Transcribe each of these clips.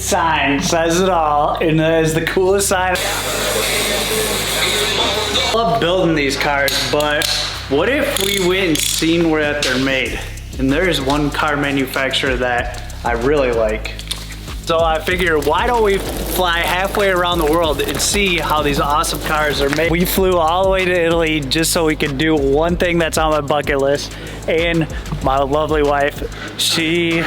sign says it all, and it is the coolest sign. I love building these cars, but what if we went and seen where they're made? And there's one car manufacturer that I really like. So I figure, why don't we fly halfway around the world and see how these awesome cars are made? We flew all the way to Italy just so we could do one thing that's on my bucket list. And my lovely wife, she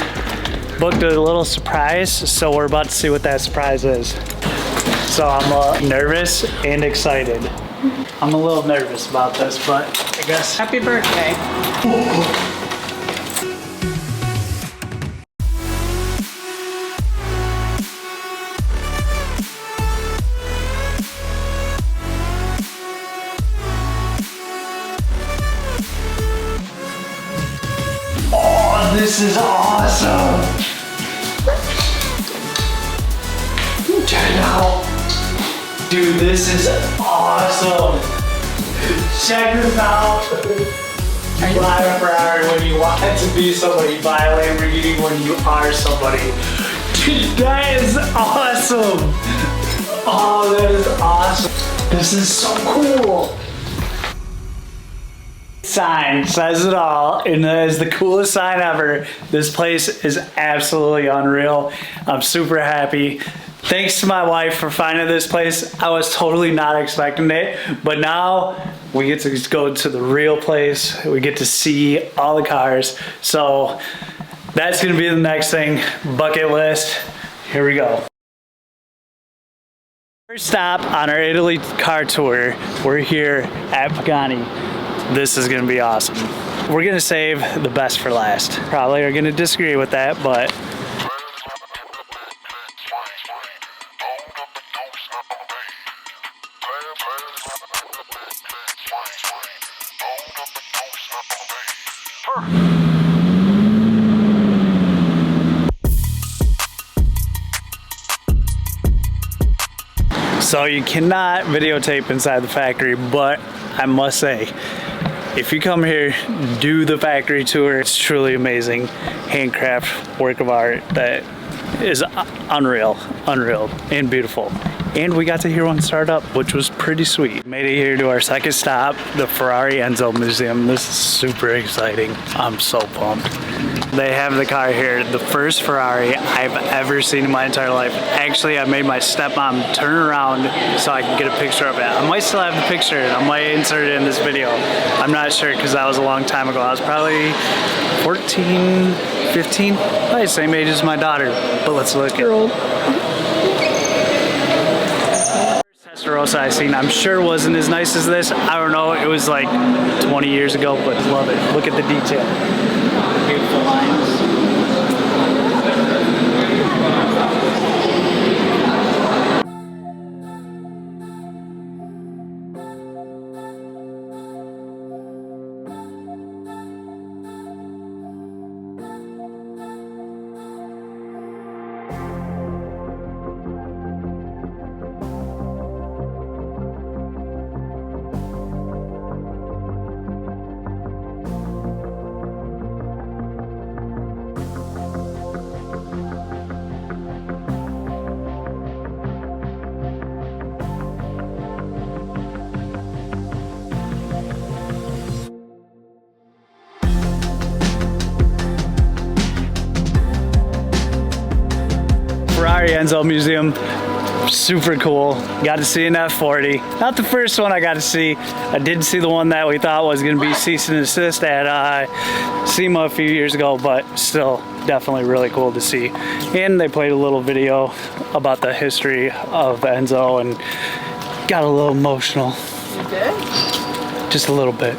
booked a little surprise, so we're about to see what that surprise is. So I'm nervous and excited. I'm a little nervous about this, but I guess. Happy birthday. Oh, this is awesome. Check it out. Dude, this is awesome. Check this out. You buy a Ferrari when you want to be somebody. You buy a Lamborghini when you are somebody. Dude, that is awesome. Oh, that is awesome. This is so cool. Sign says it all, and it is the coolest sign ever. This place is absolutely unreal. I'm super happy. Thanks to my wife for finding this place. I was totally not expecting it, but now we get to go to the real place. We get to see all the cars. So that's gonna be the next thing, bucket list. Here we go. First stop on our Italy car tour, we're here at Pagani. This is gonna be awesome. We're gonna save the best for last. Probably are gonna disagree with that, but so you cannot videotape inside the factory, but I must say, if you come here, do the factory tour. It's truly amazing. Handcraft work of art that is unreal and beautiful. And we got to hear one start up, which was pretty sweet. Made it here to our second stop, the Ferrari Enzo Museum. This is super exciting. I'm so pumped. They have the car here, the first Ferrari I've ever seen in my entire life. Actually, I made my stepmom turn around so I could get a picture of it. I might still have the picture, and I might insert it in this video. I'm not sure, because that was a long time ago. I was probably 14, 15, probably the same age as my daughter. But let's look at it. Testarossa I seen, I'm sure wasn't as nice as this. I don't know, it was like 20 years ago, but love it. Look at the detail. Beautiful lines. Ferrari Enzo Museum, super cool. Got to see an F40. Not the first one I got to see. I did see the one that we thought was going to be cease and desist at SEMA a few years ago, but still definitely really cool to see. And they played a little video about the history of Enzo and got a little emotional. You did? Just a little bit.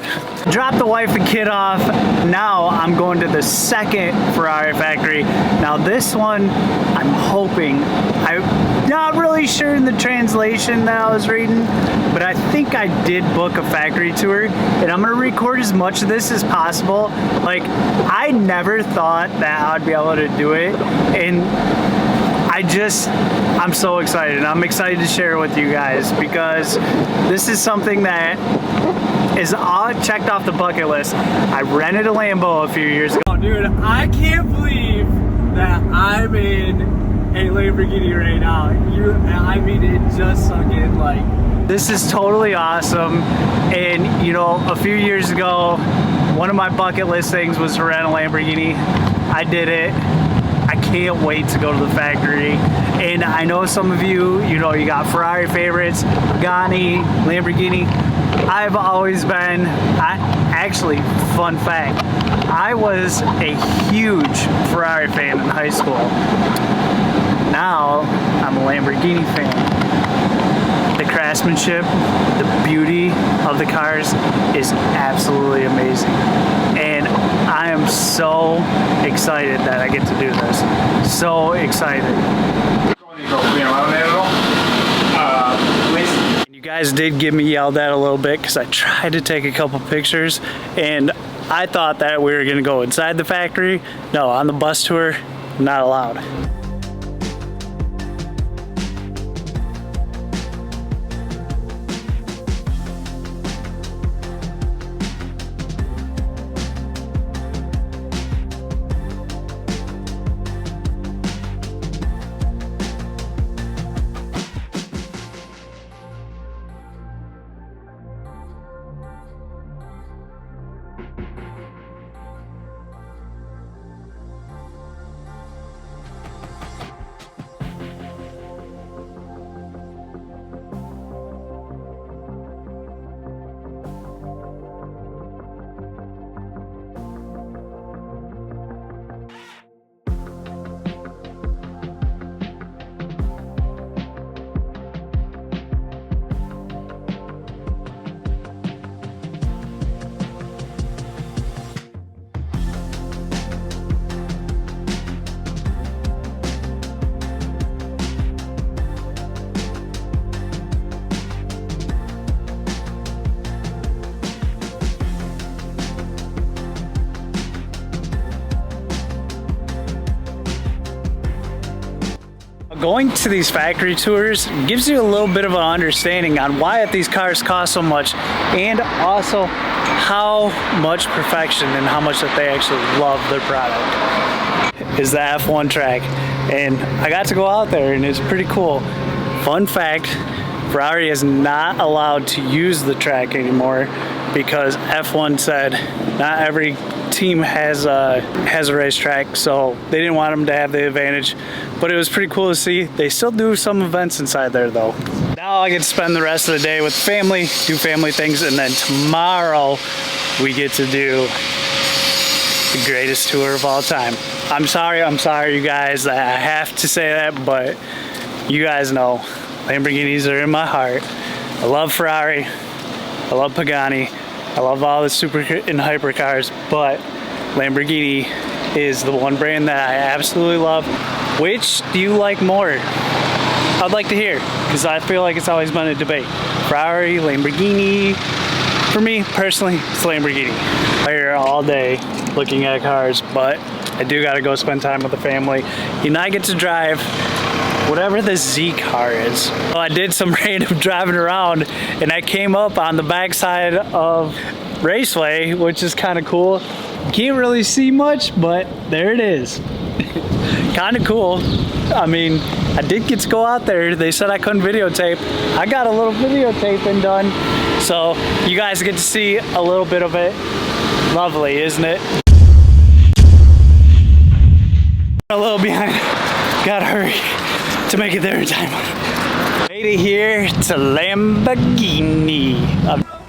Dropped the wife and kid off. Now I'm going to the second Ferrari factory. Now this one, I'm hoping, I'm not really sure in the translation that I was reading, but I think I did book a factory tour, and I'm gonna record as much of this as possible. Like, I never thought that I'd be able to do it, and I'm so excited. I'm excited to share it with you guys, because this is something that is all checked off the bucket list. I rented a Lambo a few years ago. Oh, dude, I can't believe that I'm in a Lamborghini right now. I mean, it just sunk in. Like, this is totally awesome. And you know, a few years ago, one of my bucket list things was to rent a Lamborghini. I did it. I can't wait to go to the factory. And I know some of you, you know, you got Ferrari favorites, Pagani, Lamborghini. I've always been, actually, fun fact, I was a huge Ferrari fan in high school. Now, I'm a Lamborghini fan. The craftsmanship, the beauty of the cars is absolutely amazing. And I am so excited that I get to do this. So excited. You guys did get me yelled at a little bit because I tried to take a couple pictures and I thought that we were gonna go inside the factory. No, on the bus tour, not allowed. Going to these factory tours gives you a little bit of an understanding on why these cars cost so much and also how much perfection and how much that they actually love their product is the F1 track. And I got to go out there and it's pretty cool. Fun fact, Ferrari is not allowed to use the track anymore because F1 said not every team has a racetrack, so they didn't want them to have the advantage. But it was pretty cool to see. They still do some events inside there though. Now I get to spend the rest of the day with family, do family things, and then tomorrow we get to do the greatest tour of all time. I'm sorry you guys, I have to say that, but you guys know Lamborghinis are in my heart. I love Ferrari, I love Pagani, I love all the super and hypercars, but Lamborghini is the one brand that I absolutely love. Which do you like more? I'd like to hear, because I feel like it's always been a debate. Ferrari, Lamborghini. For me, personally, it's Lamborghini. I'm here all day looking at cars, but I do gotta go spend time with the family. And I get to drive whatever the Z car is. So I did some random driving around and I came up on the backside of Raceway, which is kind of cool. Can't really see much, but there it is. Kind of cool. I mean, I did get to go out there. They said I couldn't videotape. I got a little videotaping done. So you guys get to see a little bit of it. Lovely, isn't it? A little behind. Gotta hurry to make it there in time. Made it here to Lamborghini.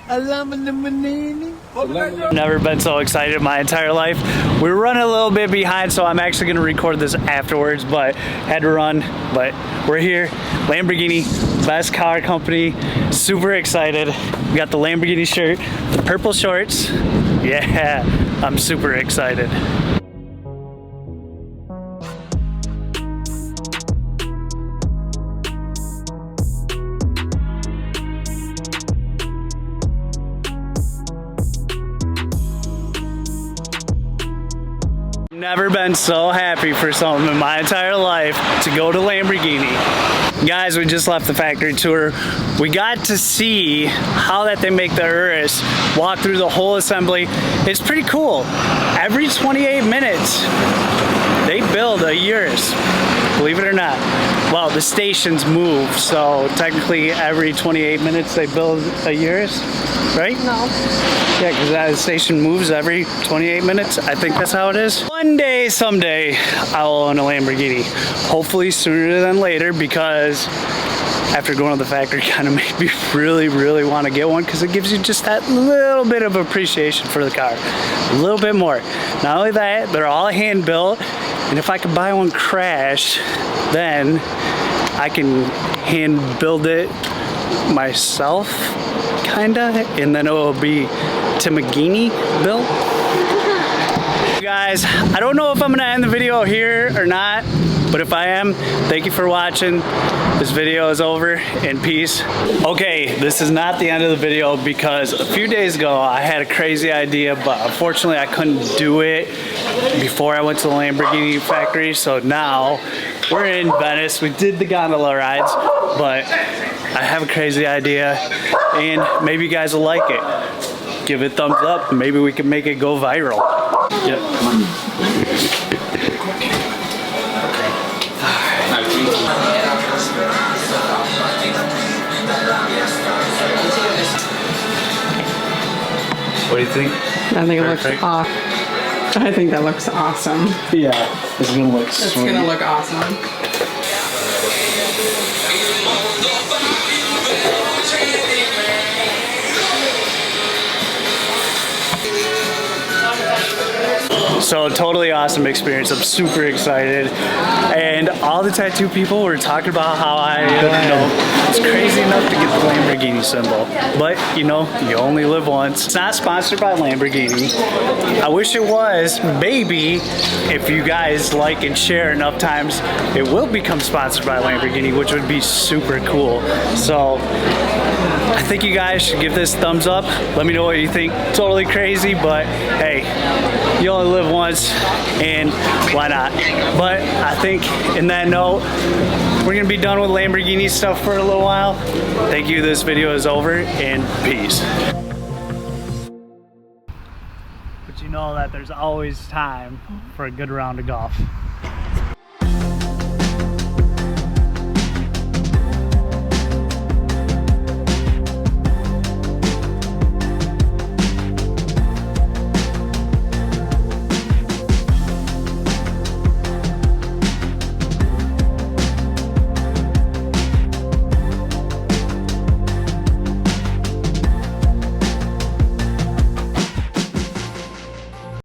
A Lamborghini. I've never been so excited in my entire life. We're running a little bit behind, so I'm actually gonna record this afterwards, but had to run. But we're here, Lamborghini, best car company. Super excited. We got the Lamborghini shirt, the purple shorts. Yeah, I'm super excited. Never been so happy for something in my entire life to go to Lamborghini. Guys, we just left the factory tour. We got to see how that they make the Urus, walk through the whole assembly. It's pretty cool. Every 28 minutes, they build a Urus. believe it or not. Well, the stations move, so technically every 28 minutes they build a yours, right? No. Yeah, because the station moves every 28 minutes. I think that's how it is. One day, someday, I will own a Lamborghini. Hopefully sooner than later, because after going to the factory kind of made me really want to get one, because it gives you just that little bit of appreciation for the car. A little bit more. Not only that, they're all hand built, and if I could buy one crashed, then I can hand build it myself, kinda, and then it will be Pagani built. You guys, I don't know if I'm gonna end the video here or not, but if I am, thank you for watching. This video is over, in peace. Okay, this is not the end of the video, because a few days ago I had a crazy idea, but unfortunately I couldn't do it before I went to the Lamborghini factory. So now we're in Venice. We did the gondola rides, but I have a crazy idea, and maybe you guys will like it. Give it a thumbs up. Maybe we can make it go viral. Yep. What do you think? I think it looks awesome. I think that looks awesome. Yeah, it's gonna look sweet. It's gonna look awesome. So totally awesome experience. I'm super excited, and all the tattoo people were talking about how it's crazy enough to get the Lamborghini symbol, but you only live once. It's not sponsored by Lamborghini. I wish it was. Maybe if you guys like and share enough times, it will become sponsored by Lamborghini, which would be super cool. So I think you guys should give this thumbs up. Let me know what you think. Totally crazy, but hey, you only live once, and why not? But I think in that note, we're gonna be done with Lamborghini stuff for a little while. Thank you. This video is over, and peace. But you know that there's always time for a good round of golf.